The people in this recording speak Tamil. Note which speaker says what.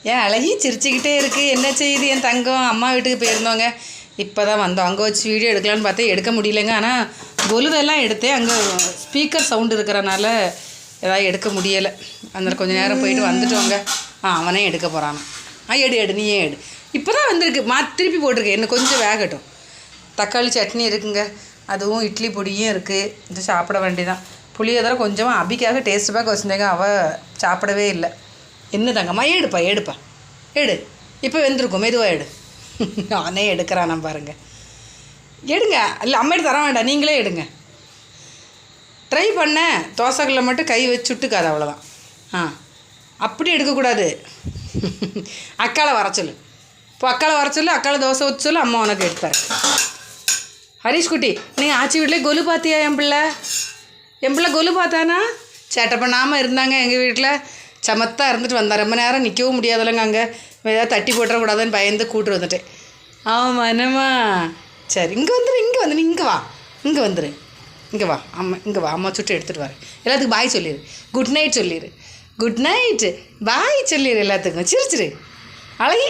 Speaker 1: ஏன் அழகி சிரிச்சுக்கிட்டே இருக்குது. என்ன செய்யுது என் தங்கம்? அம்மா வீட்டுக்கு போயிருந்தோங்க, இப்போ தான் வந்தோம். அங்கே வச்சு வீடியோ எடுக்கலான்னு பார்த்தா எடுக்க முடியலைங்க. ஆனால் கொலுவெல்லாம் எடுத்தேன். அங்கே ஸ்பீக்கர் சவுண்டு இருக்கிறனால ஏதாவது எடுக்க முடியலை. அதனால் கொஞ்சம் நேரம் போயிட்டு வந்துட்டோங்க. அவனே எடுக்க போகிறான். எடு நீயே எடு. இப்போ தான் வந்திருக்கு, திருப்பி போட்டிருக்கேன். இன்னும் கொஞ்சம் வேகட்டும். தக்காளி சட்னி இருக்குங்க, அதுவும் இட்லி பொடியும் இருக்குது. இது சாப்பிட வேண்டியதான். புளியோதரை கொஞ்சமாக அபிக்காக டேஸ்ட் பேக் வச்சுருந்தேங்க, அவள் சாப்பிடவே இல்லை. என்ன தங்கம்மா? எடுப்பா எடு. இப்போ வெந்திருக்கும், மெதுவாக எடு. அவனே எடுக்கிறான் நான் பாருங்க. எடுங்க. இல்லை அம்மா எடுத்து தர வேண்டாம், நீங்களே எடுங்க. ட்ரை பண்ணேன், தோசைகளில் மட்டும் கை வச்சு விட்டுக்காது, அவ்வளோதான். அப்படி எடுக்கக்கூடாது. அக்காளை வர சொல்லு. இப்போ அக்காளை வர சொல்லு, அக்காளை தோசை ஊற்ற சொல்லு, அம்மா உனக்கு எடுத்தார். ஹரீஷ் குட்டி, நீ ஆச்சி வீட்டிலே கொலு பார்த்தியா? என் பிள்ளை கொலு பார்த்தானா? சேட்டை பண்ணாமல் இருந்தாங்க எங்கள் வீட்டில். சமத்தாக இருந்துட்டு வந்தான். ரொம்ப நேரம் நிற்கவும் முடியாதுல்லங்க, அங்கே ஏதாவது தட்டி போட்டுறக்கூடாதுன்னு பயந்து கூட்டு வந்துட்டேன். ஆமாம் என்னம்மா? சரி, இங்கே வந்துரு. இங்கே வந்துரு. இங்கே வா அம்மா சுட்டு எடுத்துகிட்டு வரேன். எல்லாத்துக்கும் பாய் சொல்லிடு, குட் நைட் சொல்லிடு. குட் நைட்டு பாய் சொல்லிடு எல்லாத்துக்கும். சிரிச்சிரு அழகி.